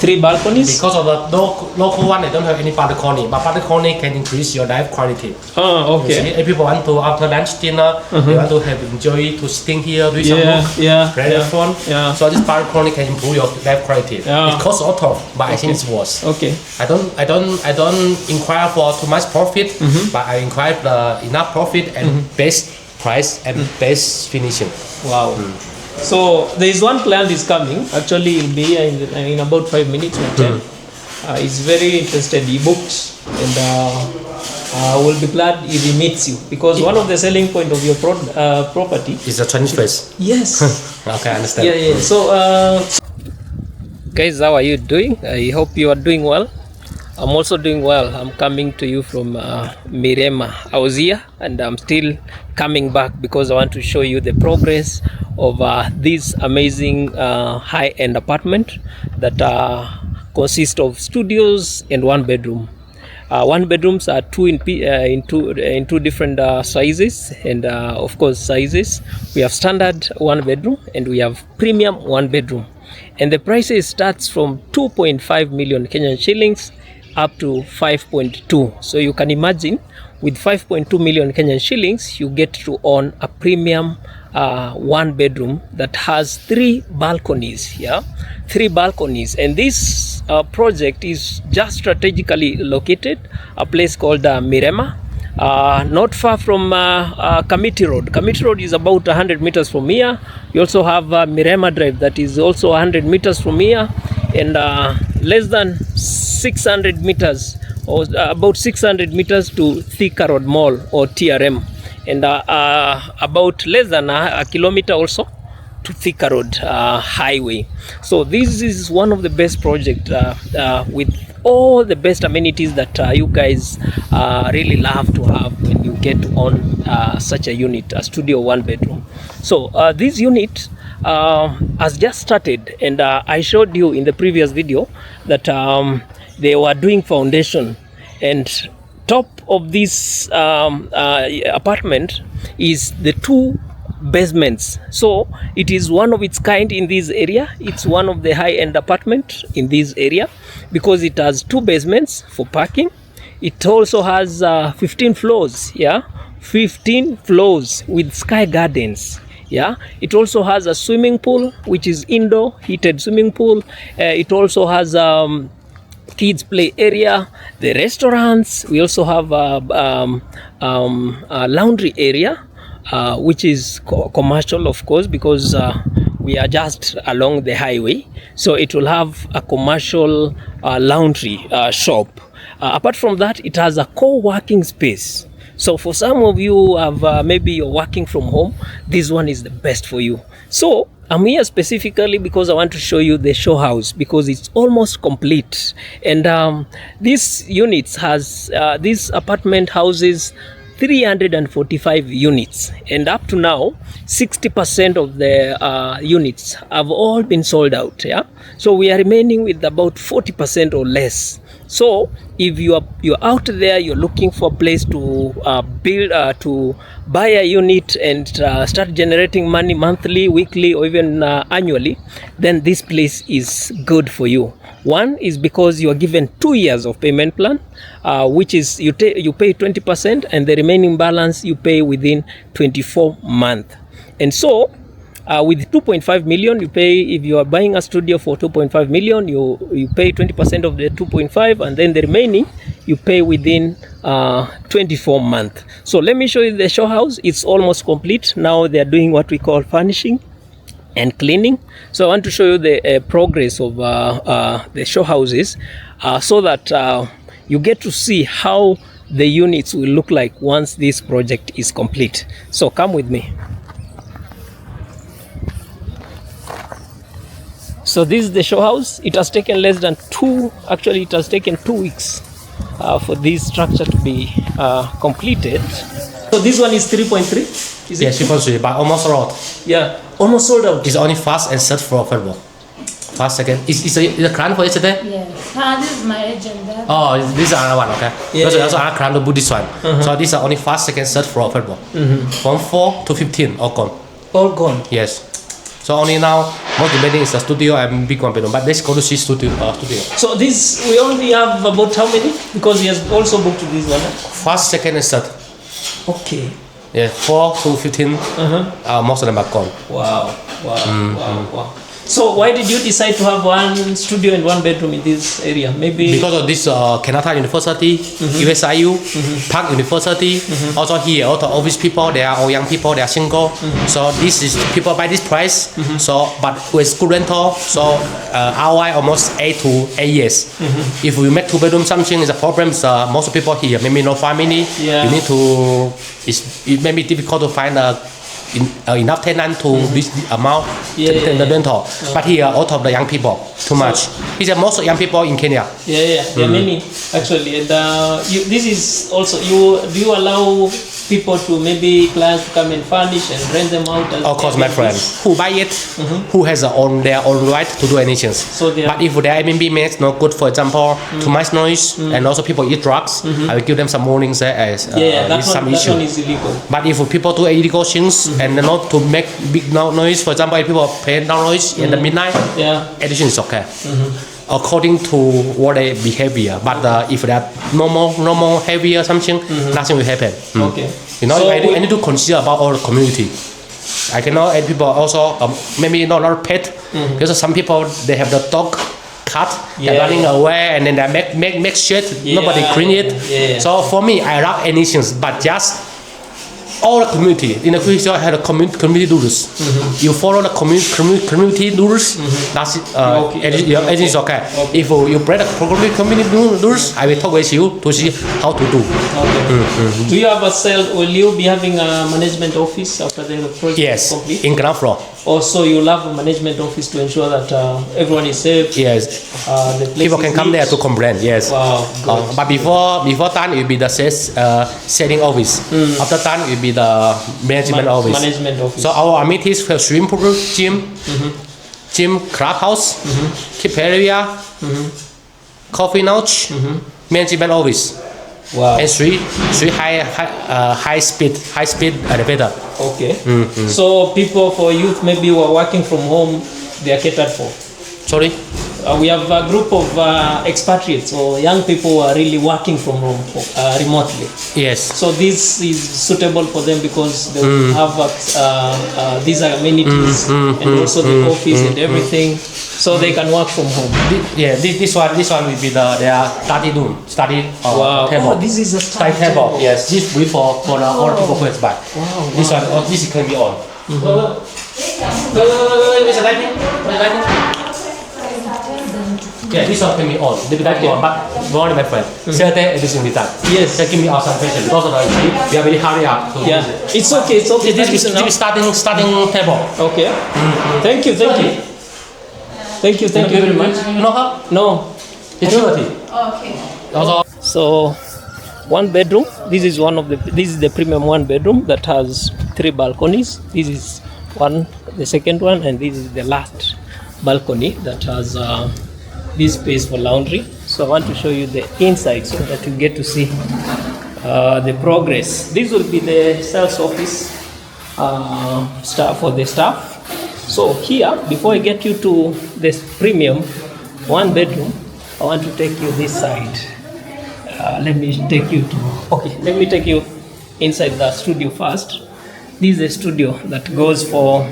3 balconies? Because of the local one, they don't have any balcony, but balcony can increase your life quality. Oh, okay. If people want to, after lunch dinner, they want to have enjoy to sitting here, do some work, very fun. Yeah. So this balcony can improve your life quality. Yeah. It costs a lot of, but I think it's worth. Okay. I don't inquire for too much profit, but I inquire the enough profit and best price and best finishing. Wow. So there is one client is coming. Actually, he'll be here in about 5 minutes or 10. He's very interested. He booked, and we'll be glad if he meets you, because one of the selling point of your property is the Chinese face. Yes. Okay, I understand. Yeah. So, guys, how are you doing? I hope you are doing well. I'm also doing well. I'm coming to you from Mirema. I was here and I'm still coming back because I want to show you the progress of this amazing high-end apartment that consists of studios and 1 bedroom. 1 bedrooms are in two different sizes, and of course sizes. We have standard 1 bedroom and we have premium 1 bedroom, and the prices starts from 2.5 million Kenyan shillings up to 5.2. So you can imagine, with 5.2 million Kenyan shillings, you get to own a premium 1 bedroom that has 3 balconies. 3 balconies, and this project is just strategically located, a place called Mirema, not far from Committee Road. Committee Road is about 100 meters from here. You also have Mirema Drive, that is also 100 meters from here, and less than 600 meters or about 600 meters to TRM Mall or TRM, and about less than a kilometer also to Thika Road highway. So this is one of the best projects with all the best amenities that you guys really love to have when you get on such a unit, a studio 1 bedroom. So this unit has just started, and I showed you in the previous video that they were doing foundation, and top of this apartment is the 2 basements. So it is one of its kind in this area. It's one of the high-end apartment in this area because it has 2 basements for parking. It also has 15 floors, 15 floors with sky gardens. It also has a swimming pool, which is indoor heated swimming pool. It also has kids play area, the restaurants. We also have a laundry area, which is commercial, of course, because we are just along the highway, so it will have a commercial laundry shop. Apart from that, it has a co-working space. So for some of you who have maybe you're working from home, this one is the best for you. So I'm here specifically because I want to show you the show house, because it's almost complete, and this units has this apartment houses 345 units, and up to now 60% of the units have all been sold out. So we are remaining with about 40% or less. So if you're out there, you're looking for a place to build, to buy a unit and start generating money monthly, weekly, or even annually, then this place is good for you. One is because you are given 2 years of payment plan, which is you pay 20%, and the remaining balance you pay within 24 months. And so with 2.5 million, you pay, if you are buying a studio for 2.5 million, you pay 20% of the 2.5, and then the remaining you pay within 24 months. So let me show you the show house. It's almost complete. Now they are doing what we call furnishing and cleaning. So I want to show you the progress of the show houses, so that you get to see how the units will look like once this project is complete. So come with me. So this is the show house. It has taken less than it has taken 2 weeks for this structure to be completed. So this one is 3.3? Yes, 3.3, but almost sold out. Yeah, almost sold out. It's only first and third floor available. First, second. Is a client for yesterday? Yes. This is my agent there. Oh, this is another one, okay. Because also another client to book this one. So these are only first, second, third floor available. From 4 to 15, all gone. All gone. Yes. So only now, most remaining is the studio and big one bedroom. But let's go to see studio. So this we only have about how many? Because he has also booked this one. First, second, and third. Okay. Yeah, 4 to 15. Most of them are gone. Wow. Wow. So why did you decide to have one studio and one bedroom in this area? Maybe because of this Canada University, USIU, Park University. Also here, all the office people, they are all young people, they are single. So this is people buy this price. So but with good rental, so ROI almost 8 to 8 years. If we make 2 bedroom, something is a problem. Most people here, maybe no family. Yeah. You need to. It may be difficult to find enough tenant to this amount the rental. But here, out of the young people, too much. These are most young people in Kenya. There are many actually. And this is also do you allow people to maybe clients to come and furnish and rent them out? Of course, my friend, who buy it, who has their own right to do anything. So but if their Airbnb makes not good, for example, too much noise, and also people eat drugs, I will give them some warnings as some issue. That one is illegal. But if people do illegal things and not to make big noise, for example, if people play noise in the midnight, everything is okay. According to what they behavior, but if they are normal heavier something, nothing will happen. Okay. You know, so I need to consider about our community. I cannot add people also maybe not our pet because some people they have the dog cat running away and then they make shit. Nobody clean it. So for me, I love anything, but just all the community in the future have a community rules. You follow the community rules. That's it. Everything is okay. If you break the community rules, I will talk with you to see how to do. Do you have a cell? Will you be having a management office after the project is complete? In ground floor. Also, you have a management office to ensure that everyone is safe. Yes. The People can come there to complain. Yes. Wow. But before time, it will be the selling office. After time, it will be the management office. So our amenities have swimming pool, gym, clubhouse, keep area, coffee lounge, management office. Wow. And three high speed elevator. Okay. So people for youth maybe who are working from home, they are catered for. Sorry. We have a group of expatriates or young people who are really working from home remotely. Yes. So this is suitable for them because they will have these amenities and also the office and everything, so they can work from home. This one will be their study wow. table. Oh, this is a study table. Yes. This will for all people who buy. Wow. This can be on. Yeah, this one can be on. They be that one, but only my friend. Saturday everything be done. Yes. They give me some patient because of we are very hurry up. It's okay. It's okay. This is starting table. Okay. Thank you very much. You know her? No. It's okay. Also. So, one bedroom. This is the premium one bedroom that has 3 balconies. This is the second one, and this is the last balcony that has this space for laundry. So I want to show you the inside so that you get to see the progress. This will be the sales office for the staff. So here, before I get you to this premium one bedroom, I want to take you this side. Let me take you inside the studio first. This is a studio that goes for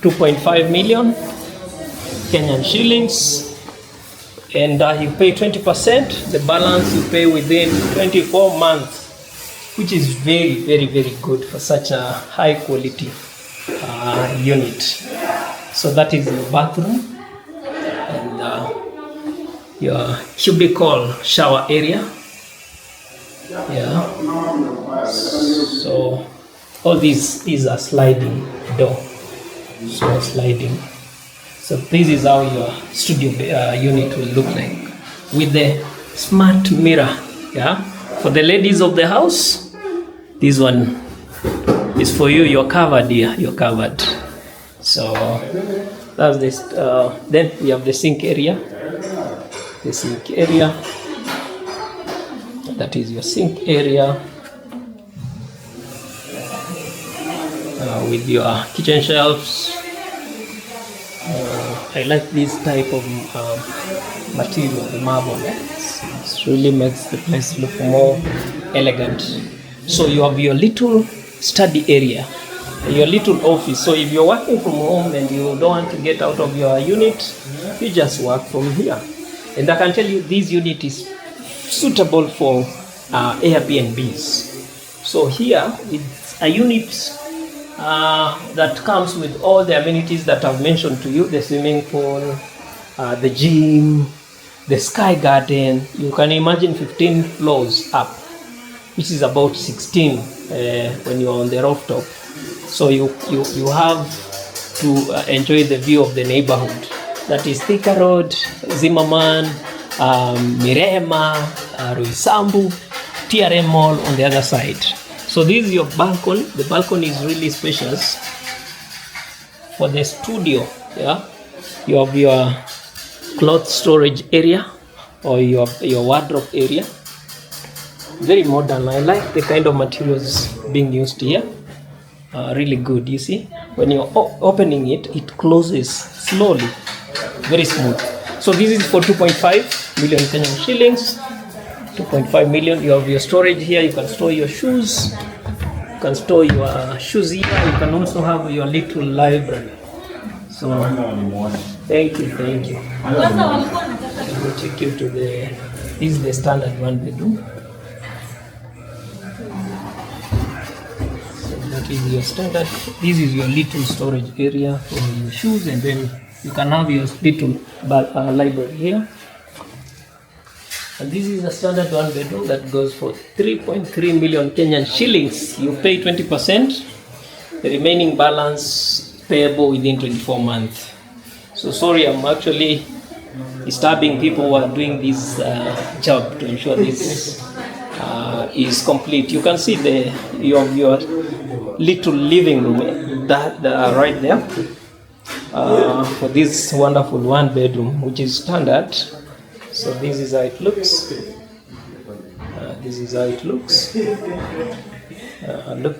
2.5 million Kenyan shillings, and you pay 20%. The balance you pay within 24 months, which is very, very, very good for such a high quality unit. So that is your bathroom and your cubicle shower area. So all these is a sliding door. So sliding. So this is how your studio unit will look like with the smart mirror. For the ladies of the house, this one is for you. You're covered here. You're covered. So that's this. Then we have the sink area. The sink area. That is your sink area. With your kitchen shelves I like this type of material, the marble. It really makes the place look more elegant. So you have your little study area, your little office. So if you're working from home and you don't want to get out of your unit, you just work from here. And I can tell you this unit is suitable for Airbnbs. So here it's a unit that comes with all the amenities that I've mentioned to you: the swimming pool, the gym, the sky garden. You can imagine 15 floors up, which is about 16 when you're on the rooftop. So you have to enjoy the view of the neighborhood. That is Thika Road, Zimmerman, Mirema, Roysambu, TRM Mall on the other side. So this is your balcony. The balcony is really spacious. For the studio, yeah, you have your cloth storage area or your wardrobe area. Very modern. I like the kind of materials being used here. Really good. You see, when you're opening it, it closes slowly, very smooth. So this is for 2.5 million Kenyan shillings. 2.5 million. You have your storage here. You can store your shoes. You can store your shoes here. You can also have your little library. So thank you. I will take you to the. This is the standard one bedroom. So that is your standard. This is your little storage area for your shoes, and then you can have your little library here. And this is a standard one bedroom that goes for 3.3 million Kenyan shillings. You pay 20%, the remaining balance payable within 24 months. So sorry, I'm actually disturbing people who are doing this job to ensure this is complete. You can see your little living room that right there for this wonderful one bedroom, which is standard. So this is how it looks. Look,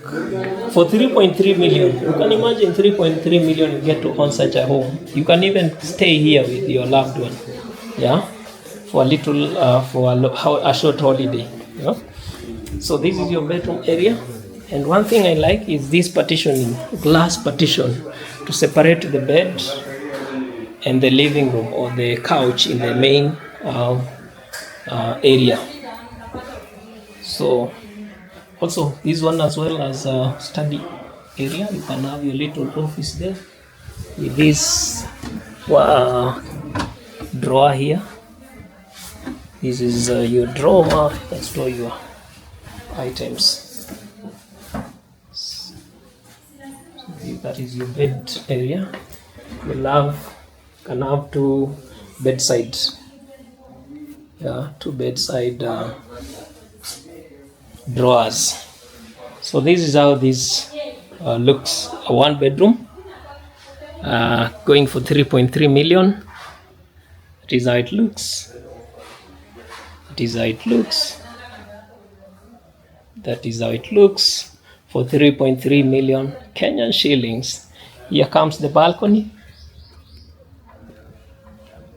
for 3.3 million, you can imagine 3.3 million you get to own such a home. You can even stay here with your loved one, yeah, for a little, a short holiday. Yeah? So this is your bedroom area. And one thing I like is this partitioning, glass partition, to separate the bed and the living room or the couch in the main area. So also this one as well as a study area. You can have your little office there with this drawer here. This is your drawer that store your items. That is your bed area. You can have two bedside drawers. So this is how this looks. A one bedroom going for 3.3 million. That is how it looks. That is how it looks for 3.3 million Kenyan shillings. Here comes the balcony.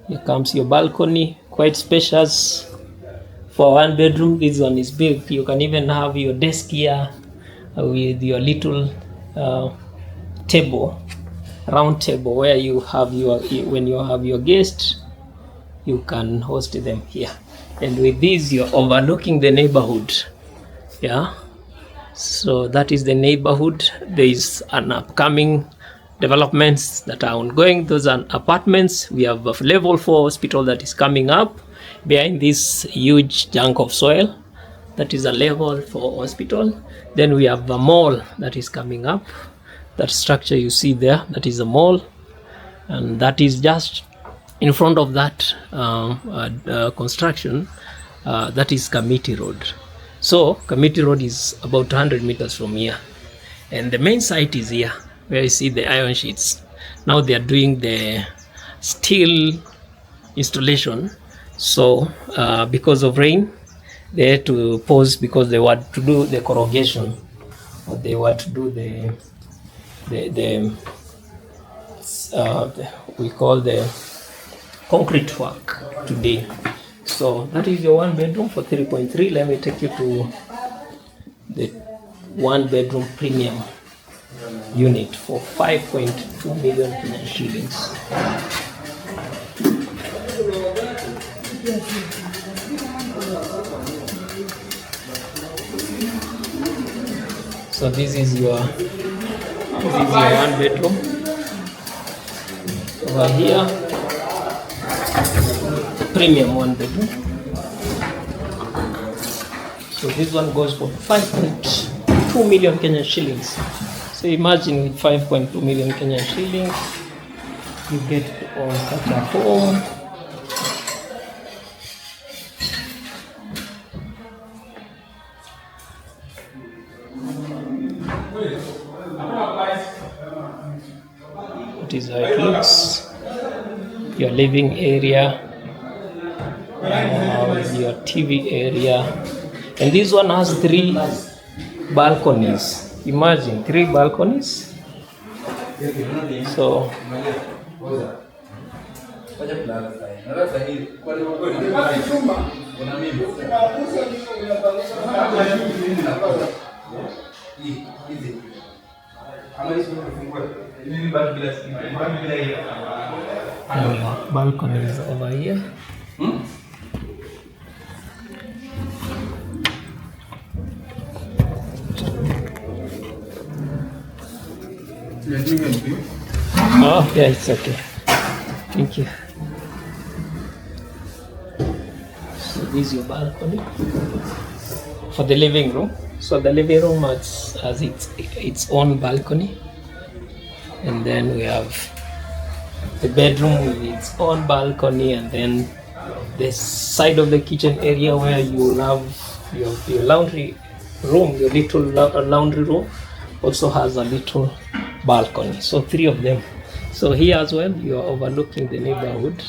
Here comes your balcony, quite spacious for one bedroom. This one is big. You can even have your desk here with your little table, round table, where you have when you have your guests, you can host them here. And with this, you're overlooking the neighborhood. Yeah. So that is the neighborhood. There is an upcoming developments that are ongoing. Those are apartments. We have a level 4 hospital that is coming up behind this huge chunk of soil. That is a level 4 hospital. Then we have a mall that is coming up. That structure you see there, that is a mall, and that is just in front of that construction. That is Committee Road. So Committee Road is about 100 meters from here, and the main site is here, where you see the iron sheets. Now they are doing the steel installation. So because of rain, they had to pause because they were to do the corrugation, or they were to do the it's we call the concrete work today. So that is your 1 bedroom for 3.3. Let me take you to the 1 bedroom premium unit for 5.2 million Kenyan shillings. So this is your 1 bedroom. Over here, premium 1 bedroom. So this one goes for 5.2 million Kenyan shillings. So imagine with 5.2 million Kenyan shillings, you get to own such a home. It is how it looks. Your living area, your TV area, and this one has 3 balconies. Imagine 3 balconies. So balconies over here. Oh, yeah, it's okay. Thank you. So this is your balcony for the living room. So the living room has its own balcony, and then we have the bedroom with its own balcony, and then the side of the kitchen area where you have your laundry room, your little laundry room, also has a little balcony. So 3 of them. So here as well, you are overlooking the neighborhood.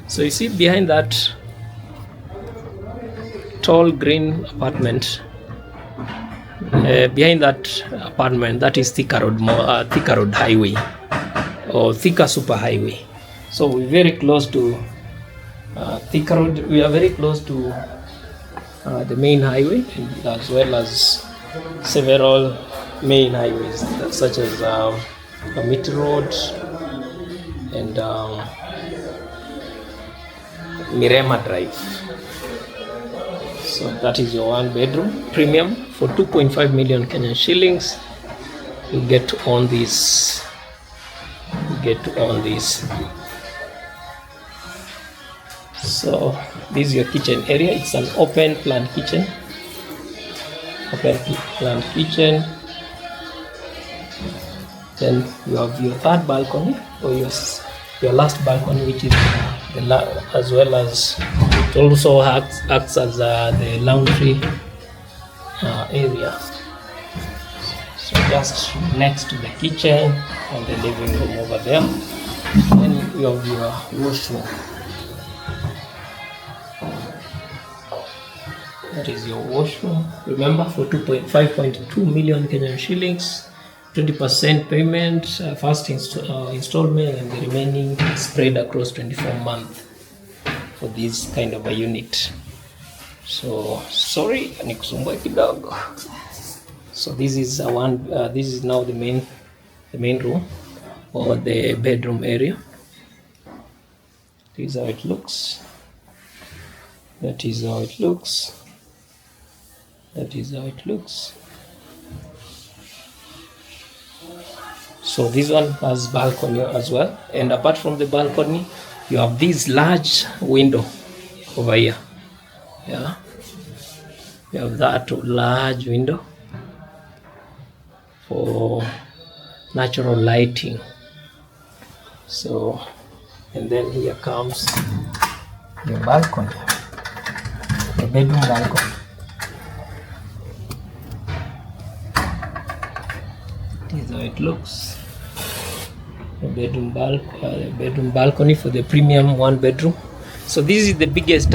So you see behind that tall green apartment, that is Thika Road Highway or Thika Super Highway. So we're very close to Thika Road. We are very close to the main highway, as well as several main highways such as Committee Road and Mirema Drive. So that is your 1 bedroom premium for 2.5 million Kenyan shillings. You get to own this. So this is your kitchen area. It's an open plan kitchen. Then you have your 3rd balcony, or your last balcony, which is as well as it also acts as the laundry area. So just next to the kitchen and the living room over there. Then you have your washroom. That is your washroom. Remember, for 5.2 million Kenyan shillings. 20% payment, first installment, and the remaining spread across 24 months for this kind of a unit. So sorry, nikusumbua kidogo. So this is this is now the main room or the bedroom area. This is how it looks. That is how it looks. So this one has balcony as well, and apart from the balcony, you have this large window over here. Yeah, you have that large window for natural lighting. So, and then here comes your balcony, the bedroom balcony. This is how it looks. The bedroom balcony for the premium 1 bedroom. So this is the biggest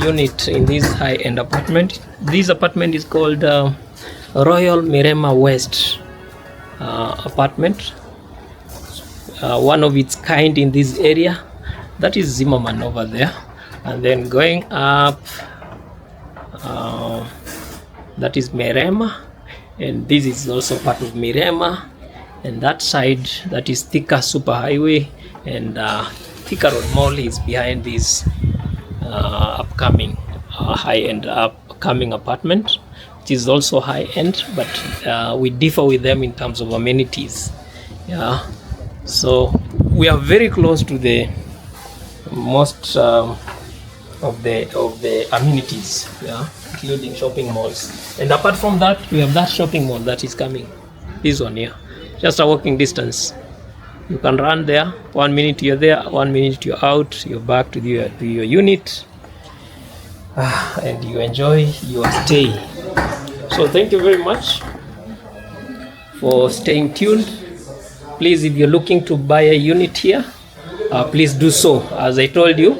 unit in this high-end apartment. This apartment is called Royal Mirema West. apartment, one of its kind in this area. That is Zimmerman over there, and then going up, that is Mirema, and this is also part of Mirema. And that side, that is Thika Superhighway, and Thika Road Mall is behind this upcoming high-end upcoming apartment, which is also high-end, but we differ with them in terms of amenities. Yeah, so we are very close to the most of the amenities, yeah, including shopping malls. And apart from that, we have that shopping mall that is coming, this one here, just a walking distance. You can run there, 1 minute you're there, 1 minute you're out, you're back to your unit, and you enjoy your stay. So thank you very much for staying tuned. Please, if you're looking to buy a unit here, please do so. As I told you,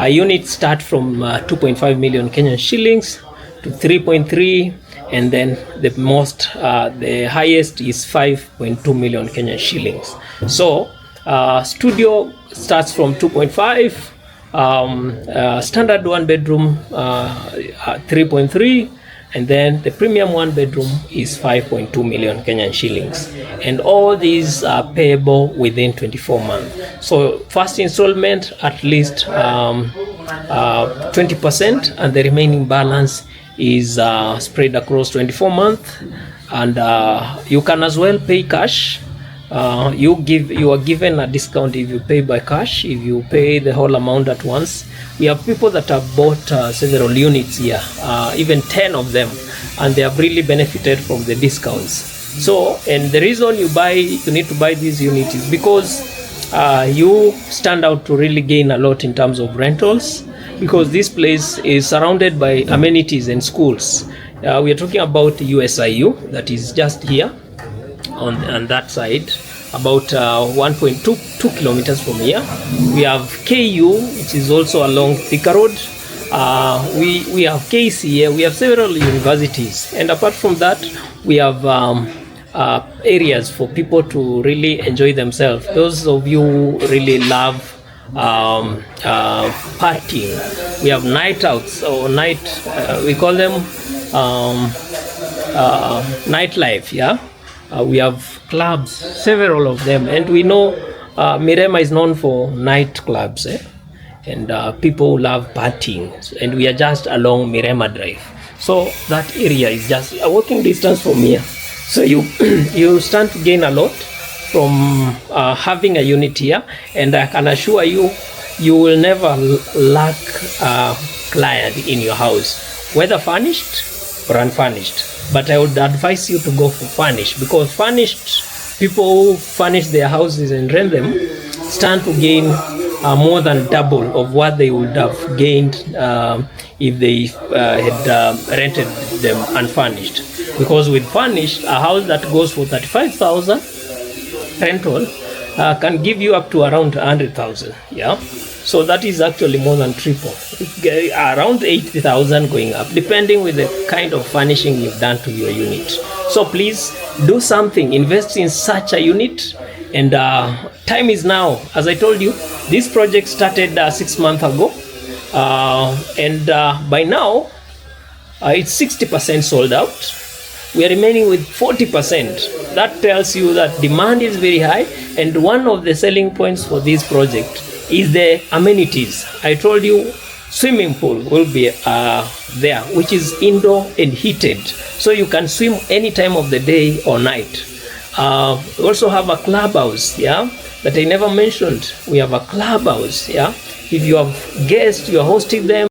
units start from 2.5 million Kenyan shillings to 3.3, and then the highest is 5.2 million Kenyan shillings. So studio starts from 2.5, standard 1 bedroom 3.3, and then the premium 1 bedroom is 5.2 million Kenyan shillings, and all these are payable within 24 months. So first installment at least 20%, and the remaining balance is spread across 24 months. And you can as well pay cash. You are given a discount if you pay by cash, if you pay the whole amount at once. We have people that have bought several units here, even 10 of them, and they have really benefited from the discounts. So, and the reason you need to buy this unit is because you stand out to really gain a lot in terms of rentals, because this place is surrounded by amenities and schools. We are talking about USIU, that is just here on that side, about 1.2 kilometers from here. We have KU, which is also along Thika Road. We have KCA, we have several universities, and apart from that, we have areas for people to really enjoy themselves. Those of you who really love partying, we have night outs, or we call them nightlife, yeah. We have clubs, several of them, and we know Mirema is known for nightclubs, and people love partying, and we are just along Mirema Drive. So that area is just a walking distance from here. So you stand to gain a lot from having a unit here, and I can assure you, you will never lack a client in your house, whether furnished or unfurnished. But I would advise you to go for furnished, because furnished, people who furnish their houses and rent them stand to gain more than double of what they would have gained if they had rented them unfurnished. Because with furnished, a house that goes for 35,000 rental can give you up to around 100,000. Yeah, so that is actually more than triple, around 80,000 going up, depending with the kind of furnishing you've done to your unit. So please do something, invest in such a unit, and time is now. As I told you, this project started 6 months ago, and by now it's 60% sold out. We are remaining with 40%. That tells you that demand is very high, and one of the selling points for this project is the amenities. I told you swimming pool will be there, which is indoor and heated, so you can swim any time of the day or night. We also have a clubhouse, yeah, that I never mentioned. We have a clubhouse, yeah. If you have guests, you are hosting them.